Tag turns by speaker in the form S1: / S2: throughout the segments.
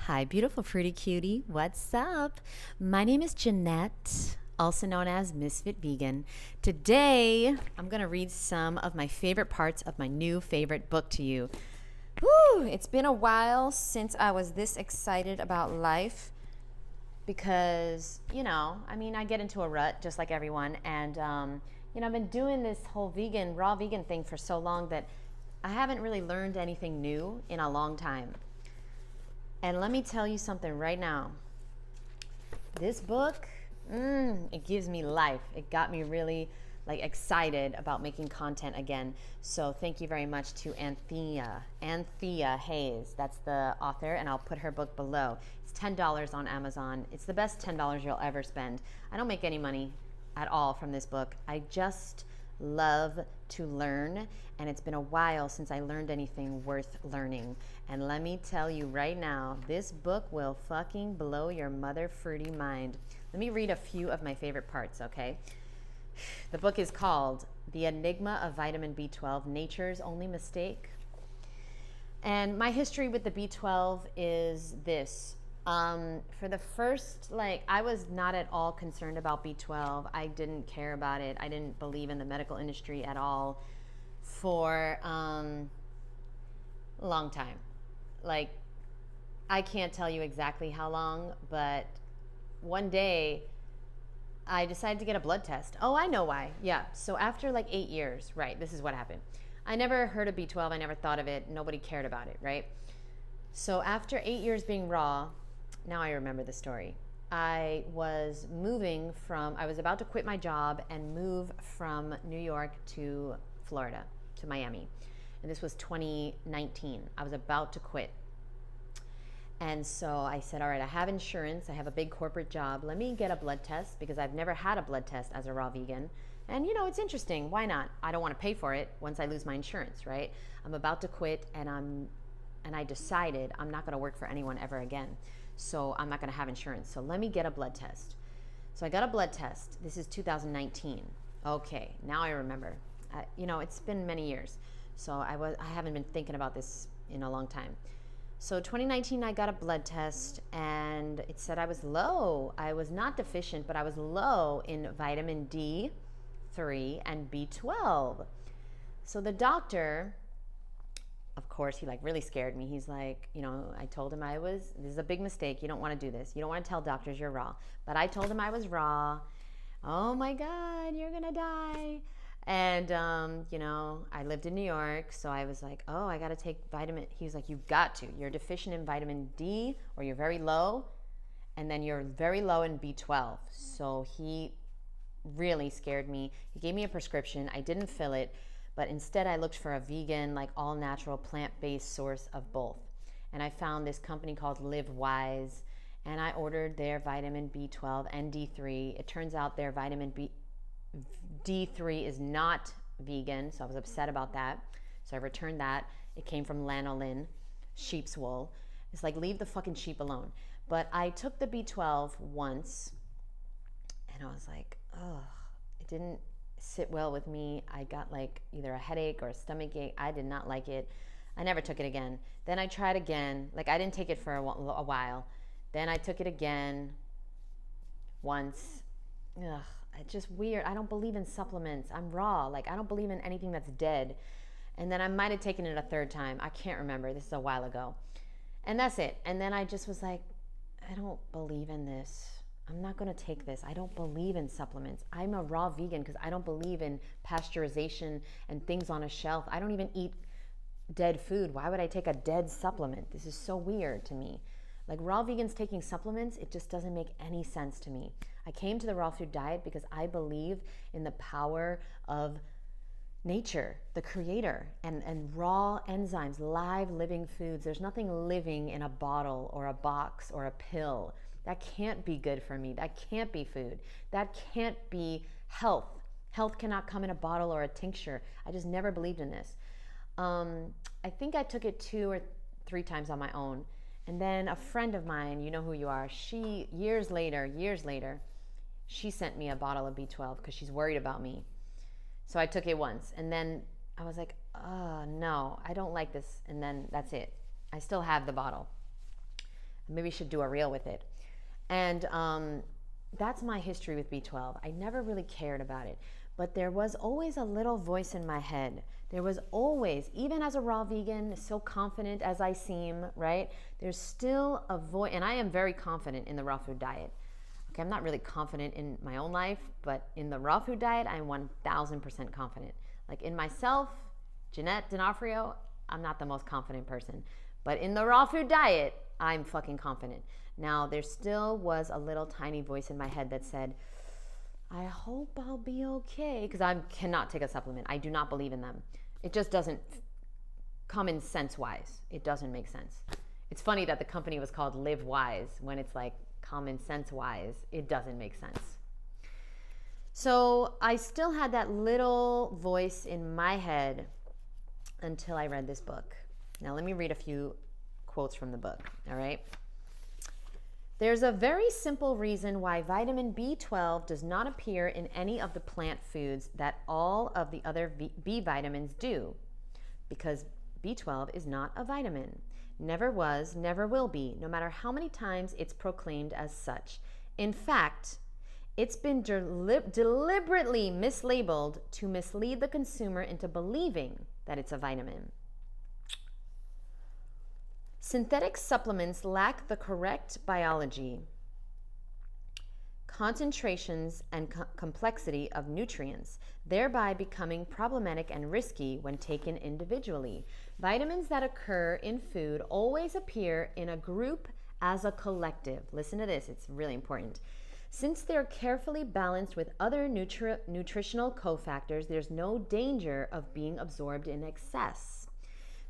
S1: Hi, beautiful fruity cutie. What's up? My name is Jeanette, also known as Misfit Vegan. Today, I'm going to read some of my favorite parts of my new favorite book to you. Whew, it's been a while since I was this excited about life because, I get into a rut just like everyone. And, I've been doing this whole raw vegan thing for so long that I haven't really learned anything new in a long time. And let me tell you something right now. This book, it gives me life. It got me really excited about making content again. So thank you very much to Anthea Hayes. That's the author, and I'll put her book below. It's $10 on Amazon. It's the best $10 you'll ever spend. I don't make any money at all from this book. I just love to learn, and it's been a while since I learned anything worth learning. And let me tell you right now, this book will fucking blow your mother fruity mind. Let me read a few of my favorite parts, okay? The book is called The Enigma of Vitamin B12, Nature's Only Mistake. And my history with the B12 is this. For the first, I was not at all concerned about B12. I didn't care about it. I didn't believe in the medical industry at all for a long time. I can't tell you exactly how long, but one day I decided to get a blood test. Oh, I know why. Yeah. So after 8 years, right, this is what happened. I never heard of B12. I never thought of it. Nobody cared about it, right? So after 8 years being raw, now I remember the story. I was about to quit my job and move from New York to Florida, to Miami. And this was 2019. I was about to quit. And so I said, all right, I have insurance. I have a big corporate job. Let me get a blood test because I've never had a blood test as a raw vegan. And it's interesting. Why not? I don't want to pay for it once I lose my insurance, right? I'm about to quit and I decided I'm not going to work for anyone ever again. So I'm not going to have insurance. So let me get a blood test. So I got a blood test. This is 2019. Okay, now I remember. It's been many years. So I haven't been thinking about this in a long time. So 2019, I got a blood test and it said I was low. I was not deficient, but I was low in vitamin D3 and B12. So the doctor, of course, he really scared me. He's like, I told him this is a big mistake. You don't want to do this. You don't want to tell doctors you're raw. But I told him I was raw. Oh my God, you're going to die. And, I lived in New York. So I was like, oh, I got to take vitamin. He was like, you've got to. You're deficient in vitamin D or you're very low. And then you're very low in B12. So he really scared me. He gave me a prescription. I didn't fill it. But instead, I looked for a vegan, all-natural, plant-based source of both. And I found this company called Live Wise, and I ordered their vitamin B12 and D3. It turns out their D3 is not vegan, so I was upset about that. So I returned that. It came from lanolin, sheep's wool. It's leave the fucking sheep alone. But I took the B12 once, and I was like, ugh, it didn't sit well with me. I got either a headache or a stomach ache. I did not like it. I never took it again. Then I tried again. I didn't take it for a while. Then I took it again once. Ugh, it's just weird. I don't believe in supplements. I'm raw. I don't believe in anything that's dead. And then I might have taken it a third time. I can't remember. This is a while ago. And that's it. And then I just was like, I don't believe in this. I'm not going to take this. I don't believe in supplements. I'm a raw vegan because I don't believe in pasteurization and things on a shelf. I don't even eat dead food. Why would I take a dead supplement? This is so weird to me. Raw vegans taking supplements, it just doesn't make any sense to me. I came to the raw food diet because I believe in the power of nature, the creator, and raw enzymes, live living foods. There's nothing living in a bottle or a box or a pill. That can't be good for me. That can't be food. That can't be health. Health cannot come in a bottle or a tincture. I just never believed in this. I think I took it 2 or 3 times on my own. And then a friend of mine, you know who you are, she, years later, she sent me a bottle of B12 because she's worried about me. So I took it once. And then I was like, oh, no, I don't like this. And then that's it. I still have the bottle. Maybe we should do a reel with it. And that's my history with B12. I never really cared about it, but there was always a little voice in my head. There was always, even as a raw vegan, so confident as I seem, right? There's still a voice, and I am very confident in the raw food diet. Okay, I'm not really confident in my own life, but in the raw food diet, I'm 1000% confident. Like in myself, Jeanette D'Onofrio, I'm not the most confident person. But in the raw food diet, I'm fucking confident. Now, there still was a little tiny voice in my head that said, I hope I'll be okay. Because I cannot take a supplement. I do not believe in them. It just doesn't, common sense wise, it doesn't make sense. It's funny that the company was called Live Wise when it's like common sense wise, it doesn't make sense. So I still had that little voice in my head until I read this book. Now let me read a few quotes from the book, all right? There's a very simple reason why vitamin B12 does not appear in any of the plant foods that all of the other B vitamins do. Because B12 is not a vitamin. Never was, never will be, no matter how many times it's proclaimed as such. In fact, it's been deliberately mislabeled to mislead the consumer into believing that it's a vitamin. Synthetic supplements lack the correct biology, concentrations, and complexity of nutrients, thereby becoming problematic and risky when taken individually. Vitamins that occur in food always appear in a group as a collective. Listen to this, it's really important. Since they're carefully balanced with other nutritional cofactors, there's no danger of being absorbed in excess.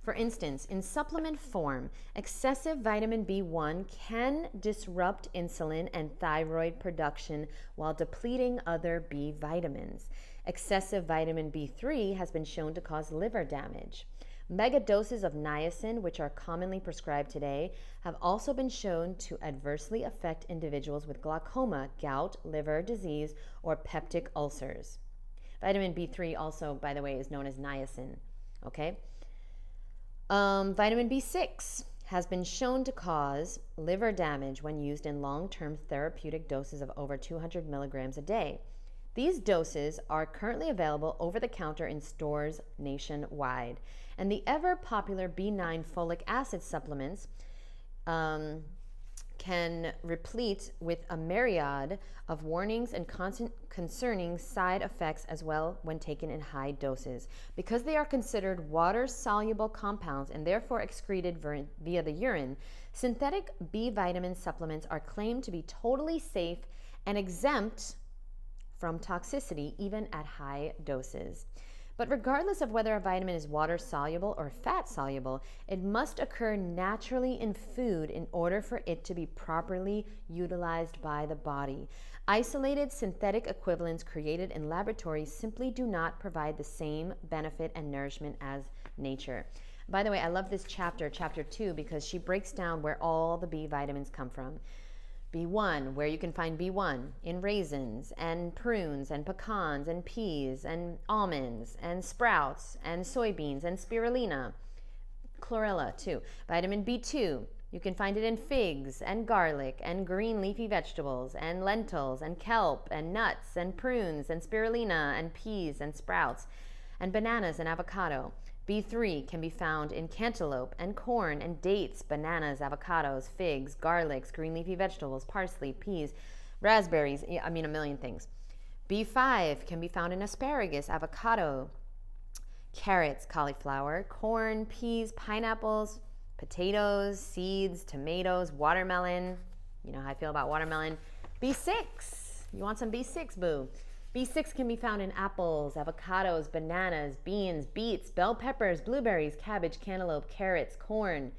S1: For instance, in supplement form, excessive vitamin B1 can disrupt insulin and thyroid production while depleting other B vitamins. Excessive vitamin B3 has been shown to cause liver damage. Mega doses of niacin, which are commonly prescribed today, have also been shown to adversely affect individuals with glaucoma, gout, liver disease, or peptic ulcers. Vitamin B3 also, by the way, is known as niacin, okay? Vitamin B6 has been shown to cause liver damage when used in long-term therapeutic doses of over 200 milligrams a day. These doses are currently available over the counter in stores nationwide. And the ever-popular B9 folic acid supplements can replete with a myriad of warnings and concerning side effects as well when taken in high doses. Because they are considered water-soluble compounds and therefore excreted via the urine, synthetic B vitamin supplements are claimed to be totally safe and exempt from toxicity even at high doses. But regardless of whether a vitamin is water-soluble or fat-soluble, it must occur naturally in food in order for it to be properly utilized by the body. Isolated synthetic equivalents created in laboratories simply do not provide the same benefit and nourishment as nature. By the way, I love this chapter 2, because she breaks down where all the B vitamins come from. B1, where you can find B1 in raisins and prunes and pecans and peas and almonds and sprouts and soybeans and spirulina. Chlorella too. Vitamin B2, you can find it in figs and garlic and green leafy vegetables and lentils and kelp and nuts and prunes and spirulina and peas and sprouts and bananas and avocado. B3 can be found in cantaloupe and corn and dates, bananas, avocados, figs, garlics, green leafy vegetables, parsley, peas, raspberries, a million things. B5 can be found in asparagus, avocado, carrots, cauliflower, corn, peas, pineapples, potatoes, seeds, tomatoes, watermelon. You know how I feel about watermelon. B6, you want some B6, boo. B6 can be found in apples, avocados, bananas, beans, beets, bell peppers, blueberries, cabbage, cantaloupe, carrots, corn,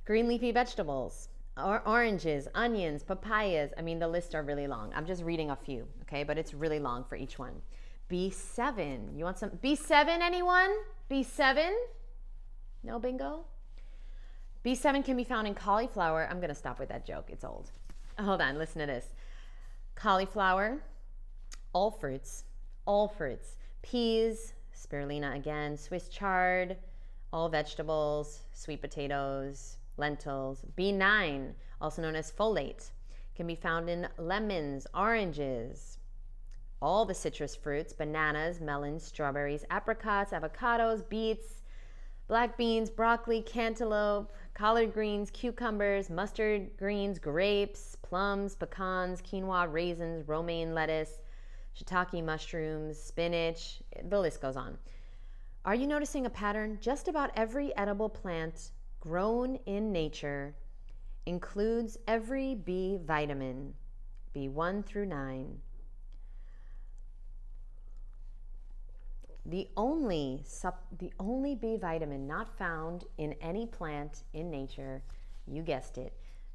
S1: green leafy vegetables, oranges, onions, papayas. The lists are really long. I'm just reading a few, okay? But it's really long for each one. B7, you want some B7, anyone? B7? No bingo? B7 can be found in cauliflower. I'm gonna stop with that joke, it's old. Hold on, listen to this. Cauliflower, all fruits, peas, spirulina again, Swiss chard, all vegetables, sweet potatoes, lentils. B9, also known as folate. Can be found in lemons, oranges, all the citrus fruits, bananas, melons, strawberries, apricots, avocados, beets, black beans, broccoli, cantaloupe, collard greens, cucumbers, mustard greens, grapes, plums, pecans, quinoa, raisins, romaine lettuce, shiitake mushrooms, spinach. The list goes on. Are you noticing a pattern? Just about every edible plant grown in nature includes every B vitamin, B1 through 9. The only B vitamin not found in any plant in nature, you guessed it,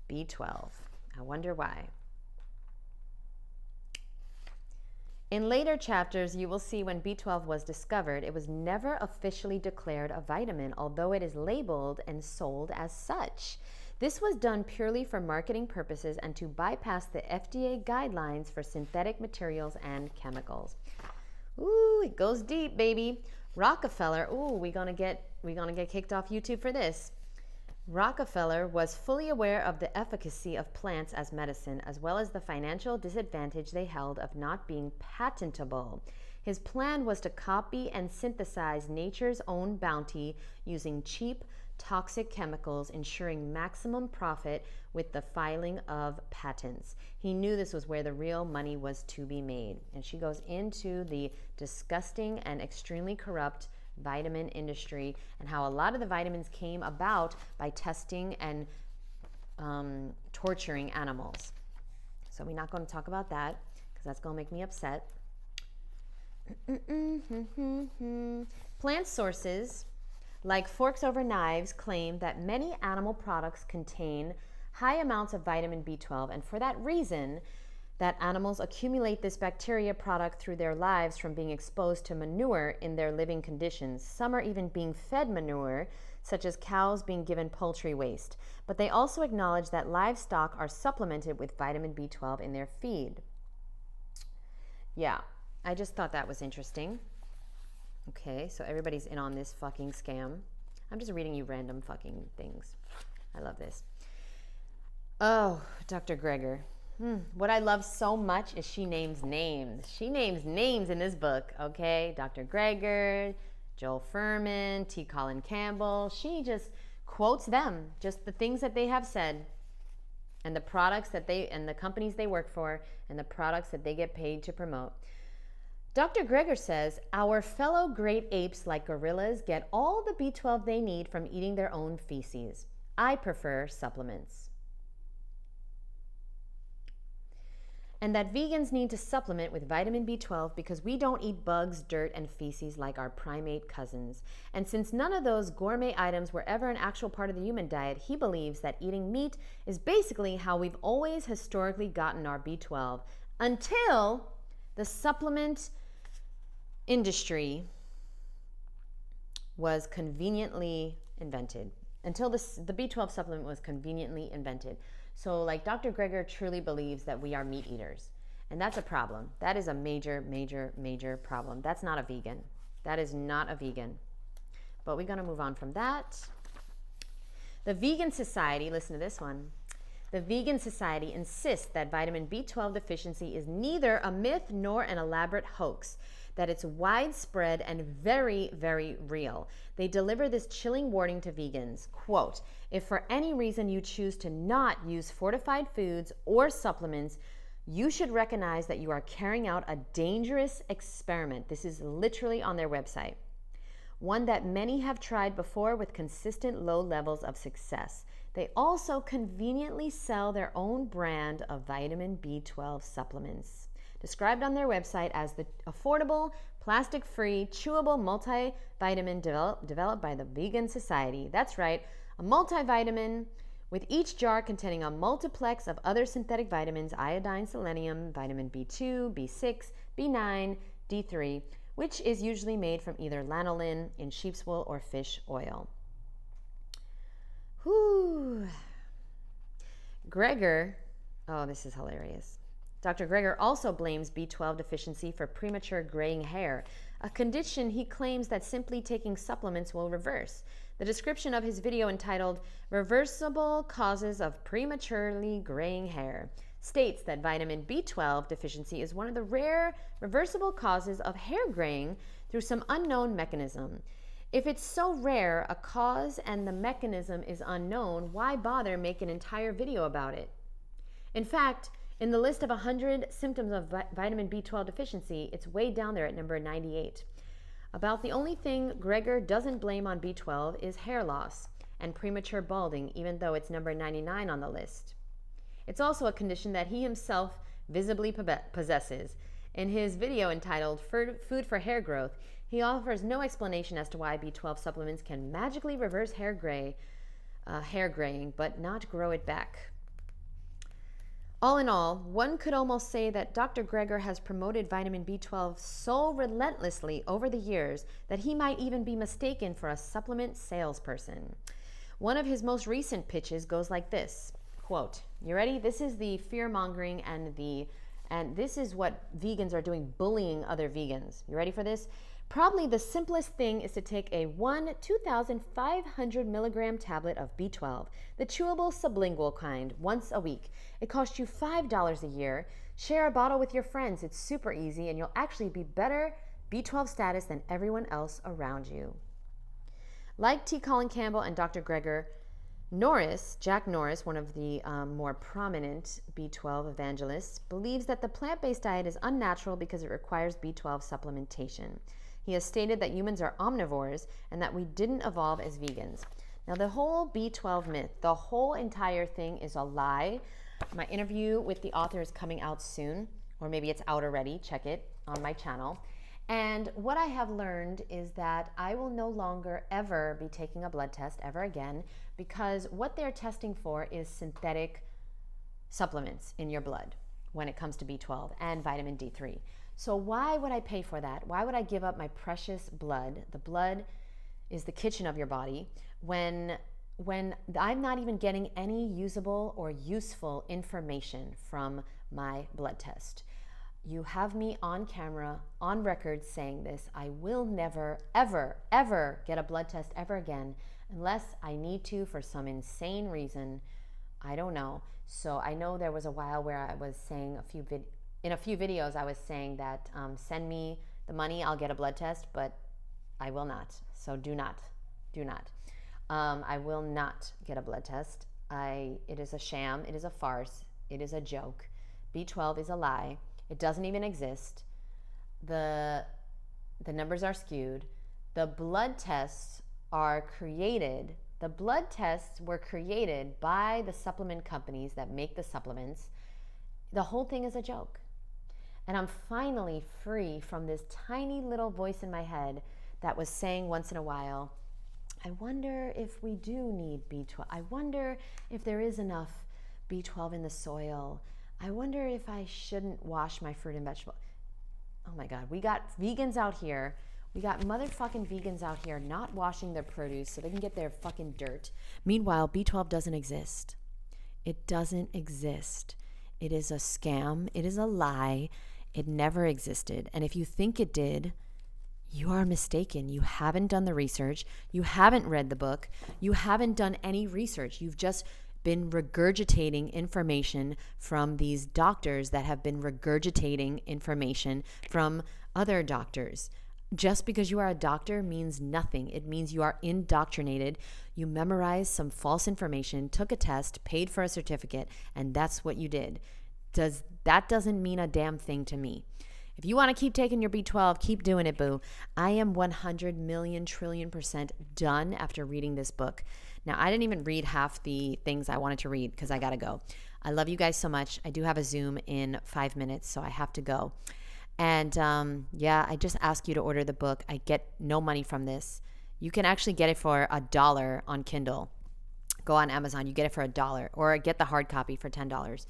S1: B12. I wonder why. In later chapters, you will see when B12 was discovered, it was never officially declared a vitamin, although it is labeled and sold as such. This was done purely for marketing purposes and to bypass the FDA guidelines for synthetic materials and chemicals. Ooh, it goes deep, baby. Rockefeller, we're gonna get kicked off YouTube for this. Rockefeller was fully aware of the efficacy of plants as medicine, as well as the financial disadvantage they held of not being patentable. His plan was to copy and synthesize nature's own bounty using cheap, toxic chemicals, ensuring maximum profit with the filing of patents. He knew this was where the real money was to be made. And she goes into the disgusting and extremely corrupt vitamin industry and how a lot of the vitamins came about by testing and torturing animals. So we're not going to talk about that because that's going to make me upset. Plant sources like Forks Over Knives claim that many animal products contain high amounts of vitamin B12, and for that reason, that animals accumulate this bacteria product through their lives from being exposed to manure in their living conditions. Some are even being fed manure, such as cows being given poultry waste. But they also acknowledge that livestock are supplemented with vitamin B12 in their feed. Yeah, I just thought that was interesting. Okay, so everybody's in on this fucking scam. I'm just reading you random fucking things. I love this. Oh, Dr. Greger. What I love so much is she names names. She names names in this book, okay? Dr. Greger, Joel Furman, T. Colin Campbell. She just quotes them, just the things that they have said, and the products that they, and the companies they work for, and the products that they get paid to promote. Dr. Greger says, our fellow great apes like gorillas get all the B12 they need from eating their own feces. I prefer supplements. And that vegans need to supplement with vitamin B12 because we don't eat bugs, dirt, and feces like our primate cousins. And since none of those gourmet items were ever an actual part of the human diet, he believes that eating meat is basically how we've always historically gotten our B12 until the supplement industry was conveniently invented. Until the B12 supplement was conveniently invented. So like Dr. Greger truly believes that we are meat eaters. And that's a problem. That is a major, major, major problem. That's not a vegan. That is not a vegan. But we're going to move on from that. The Vegan Society, listen to this one. The Vegan Society insists that vitamin B12 deficiency is neither a myth nor an elaborate hoax, that it's widespread and very, very real. They deliver this chilling warning to vegans, quote, if for any reason you choose to not use fortified foods or supplements, you should recognize that you are carrying out a dangerous experiment. This is literally on their website. One that many have tried before with consistent low levels of success. They also conveniently sell their own brand of vitamin B12 supplements, described on their website as the affordable, plastic-free, chewable multivitamin developed by the Vegan Society. That's right, a multivitamin with each jar containing a multiplex of other synthetic vitamins, iodine, selenium, vitamin B2, B6, B9, D3, which is usually made from either lanolin in sheep's wool or fish oil. Whew. Greger, oh, this is hilarious. Dr. Greger also blames B12 deficiency for premature graying hair, a condition he claims that simply taking supplements will reverse. The description of his video entitled Reversible Causes of Prematurely Graying Hair states that vitamin B12 deficiency is one of the rare reversible causes of hair graying through some unknown mechanism. If it's so rare, a cause and the mechanism is unknown, why bother make an entire video about it? In fact, in the list of 100 symptoms of vitamin B12 deficiency, it's way down there at number 98. About the only thing Greger doesn't blame on B12 is hair loss and premature balding, even though it's number 99 on the list. It's also a condition that he himself visibly possesses. In his video entitled Food for Hair Growth, he offers no explanation as to why B12 supplements can magically reverse hair graying, but not grow it back. All in all, one could almost say that Dr. Greger has promoted vitamin B12 so relentlessly over the years that he might even be mistaken for a supplement salesperson. One of his most recent pitches goes like this, quote, you ready? This is the fear-mongering and this is what vegans are doing, bullying other vegans. You ready for this? Probably the simplest thing is to take a 2,500 milligram tablet of B12, the chewable sublingual kind, once a week. It costs you $5 a year. Share a bottle with your friends. It's super easy, and you'll actually be better B12 status than everyone else around you. Like T. Colin Campbell and Dr. Greger, Jack Norris, one of the more prominent B12 evangelists, believes that the plant-based diet is unnatural because it requires B12 supplementation. He has stated that humans are omnivores and that we didn't evolve as vegans. Now, the whole B12 myth, the whole entire thing is a lie. My interview with the author is coming out soon, or maybe it's out already. Check it on my channel. And what I have learned is that I will no longer ever be taking a blood test ever again, because what they're testing for is synthetic supplements in your blood when it comes to B12 and vitamin D3. So why would I pay for that? Why would I give up my precious blood? The blood is the kitchen of your body when I'm not even getting any usable or useful information from my blood test. You have me on camera, on record saying this. I will never, ever, ever get a blood test ever again unless I need to for some insane reason. I don't know. So I know there was a while where I was saying in a few videos I was saying that send me the money, I'll get a blood test, but I will not. So do not. I will not get a blood test. It is a sham. It is a farce. It is a joke. B12 is a lie. It doesn't even exist. The numbers are skewed. The blood tests were created by the supplement companies that make the supplements. The whole thing is a joke. And I'm finally free from this tiny little voice in my head that was saying once in a while, I wonder if we do need B12. I wonder if there is enough B12 in the soil. I wonder if I shouldn't wash my fruit and vegetable. Oh my God, we got vegans out here. We got motherfucking vegans out here not washing their produce so they can get their fucking dirt. Meanwhile, B12 doesn't exist. It doesn't exist. It is a scam. It is a lie. It never existed. And if you think it did, you are mistaken. You haven't done the research. You haven't read the book. You haven't done any research. You've just been regurgitating information from these doctors that have been regurgitating information from other doctors. Just because you are a doctor means nothing. It means you are indoctrinated. You memorized some false information, took a test, paid for a certificate, and that's what you did. That doesn't mean a damn thing to me. If you want to keep taking your B12, keep doing it, boo. I am 100 million trillion % done after reading this book. Now, I didn't even read half the things I wanted to read because I got to go. I love you guys so much. I do have a Zoom in 5 minutes, so I have to go. And I just ask you to order the book. I get no money from this. You can actually get it for $1 on Kindle. Go on Amazon, you get it for $1, or get the hard copy for $10.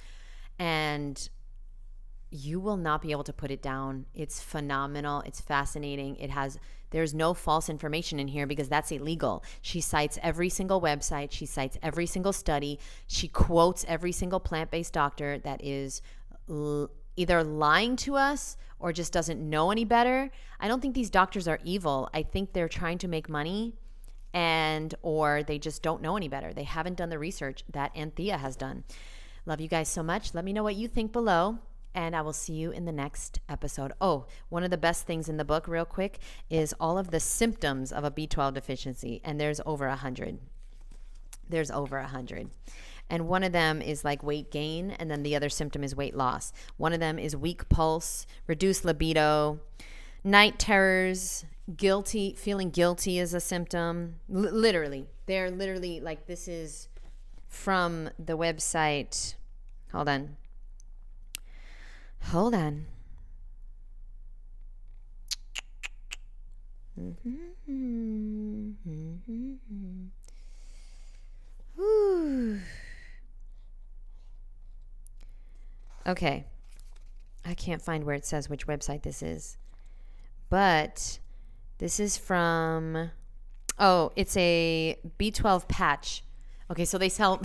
S1: And you will not be able to put it down. It's phenomenal. It's fascinating. There's no false information in here because that's illegal. She cites every single website. She cites every single study. She quotes every single plant-based doctor that is either lying to us or just doesn't know any better. I don't think these doctors are evil. I think they're trying to make money, and or they just don't know any better. They haven't done the research that Anthea has done. Love you guys so much. Let me know what you think below, and I will see you in the next episode. Oh, one of the best things in the book, real quick, is all of the symptoms of a B12 deficiency, and there's over 100. There's over 100. And one of them is like weight gain, and then the other symptom is weight loss. One of them is weak pulse, reduced libido, night terrors, guilty, feeling guilty is a symptom. Literally, they're literally like, this is from the website. Hold on. Okay. I can't find where it says which website this is. But this is from, it's a B12 patch. Okay, so they sell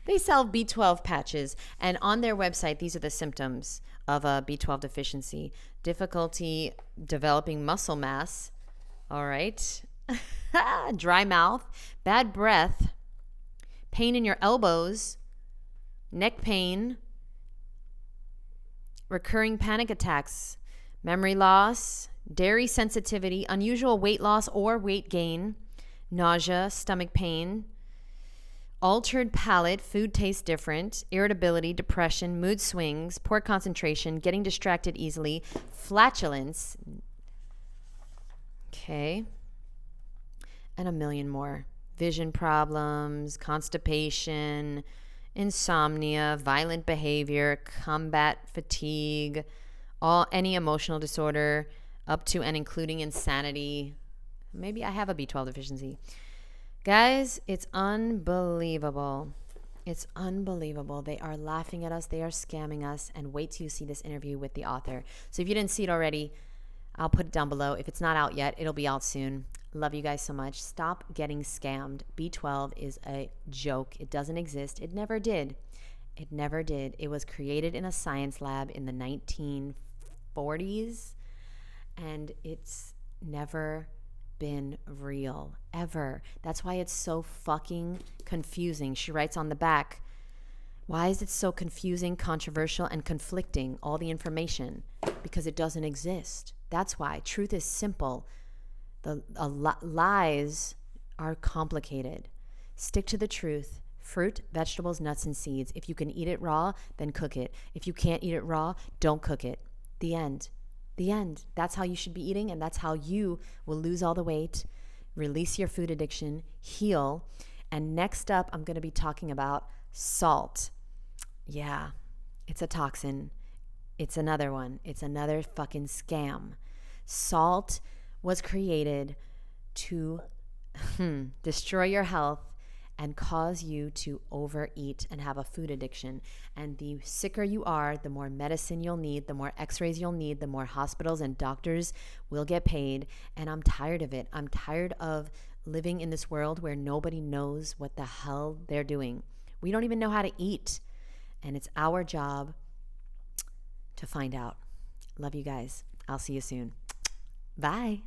S1: they sell B12 patches, and on their website, these are the symptoms of a B12 deficiency. Difficulty developing muscle mass. All right. Dry mouth, bad breath, pain in your elbows, neck pain, recurring panic attacks, memory loss, dairy sensitivity, unusual weight loss or weight gain, nausea, stomach pain, altered palate, food tastes different, irritability, depression, mood swings, poor concentration, getting distracted easily, flatulence. Okay. And a million more. Vision problems, constipation, insomnia, violent behavior, combat fatigue, any emotional disorder, up to and including insanity. Maybe I have a B12 deficiency. Guys, it's unbelievable. It's unbelievable. They are laughing at us. They are scamming us. And wait till you see this interview with the author. So if you didn't see it already, I'll put it down below. If it's not out yet, it'll be out soon. Love you guys so much. Stop getting scammed. B12 is a joke. It doesn't exist. It never did. It never did. It was created in a science lab in the 1940s, and it's never been real, ever. That's why it's so fucking confusing. She writes on the back, why is it so confusing, controversial, and conflicting, all the information? Because it doesn't exist. That's why. Truth is simple. Lies are complicated. Stick to the truth. Fruit, vegetables, nuts, and seeds. If you can eat it raw, then cook it. If you can't eat it raw, don't cook it. The end. The end. That's how you should be eating, and that's how you will lose all the weight, release your food addiction, heal. And next up, I'm going to be talking about salt. Yeah, it's a toxin. It's another one. It's another fucking scam. Salt was created to destroy your health and cause you to overeat and have a food addiction. And the sicker you are, the more medicine you'll need, the more x-rays you'll need, the more hospitals and doctors will get paid. And I'm tired of it. I'm tired of living in this world where nobody knows what the hell they're doing. We don't even know how to eat. And it's our job to find out. Love you guys. I'll see you soon. Bye.